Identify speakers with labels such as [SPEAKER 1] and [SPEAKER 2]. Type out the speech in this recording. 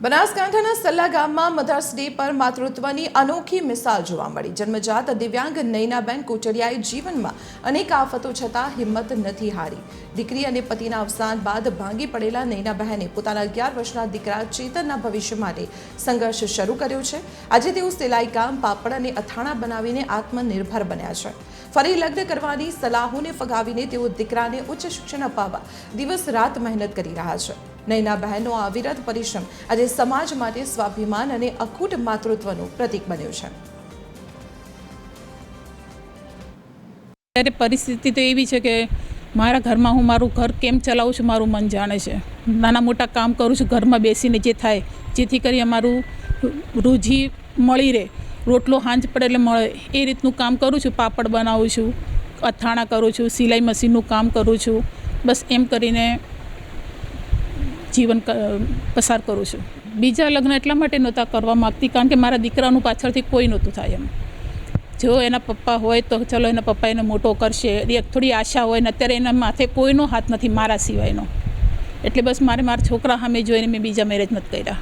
[SPEAKER 1] બનાસકાંઠાના સલ્લા ગામમાં mothers day પર માતૃત્વની અનોખી મિસાલ જોવા મળી। જન્મજાત દિવ્યાંગ નૈનાબેન કોટડિયાએ જીવનમાં અનેક આફતો છતાં હિંમત નથી હારી। દીકરી અને પતિના અવસાન બાદ ભાંગી પડેલા નૈનાબહેને પોતાના 11 વર્ષના દીકરા ચેતનના ભવિષ્ય માટે સંઘર્ષ શરૂ કર્યો છે। આજે તેઓ સિલાઈ કામ, પાપડ અને અથાણા બનાવીને આત્મનિર્ભર બન્યા છે। ફરી લગ્ન કરવાની સલાહોને ફગાવીને તેઓ દીકરાને ઉચ્ચ શિક્ષણ અપાવવા દિવસ રાત મહેનત કરી રહ્યા છે। નૈનાબહેનનો આ અવિરત પરિશ્રમ આજે સમાજ માટે સ્વાભિમાન અને અખૂટ માતૃત્વનું પ્રતીક બન્યું છે।
[SPEAKER 2] ત્યારે પરિસ્થિતિ તો એવી છે કે મારા ઘરમાં હું મારું ઘર કેમ ચલાવું છું મારું મન જાણે છે। નાના મોટા કામ કરું છું ઘરમાં બેસીને જે થાય, જેથી કરી અમારું રોજી મળી રહે, રોટલો હાંજ પડે એટલે મળે એ રીતનું કામ કરું છું। પાપડ બનાવું છું, અથાણા કરું છું, સિલાઈ મશીનનું કામ કરું છું। બસ એમ કરીને જીવન પસાર કરું છું। બીજા લગ્ન એટલા માટે નહોતા કરવા માગતી કારણ કે મારા દીકરાનું પાછળથી કોઈ નહોતું થાય એમ। જો એના પપ્પા હોય તો ચલો એના પપ્પા એને મોટો કરશે, એક થોડી આશા હોય ને અત્યારે એના માથે કોઈનો હાથ નથી મારા સિવાયનો, એટલે બસ મારા છોકરા સામે જોઈને મેં બીજા મેરેજ નથી કર્યા।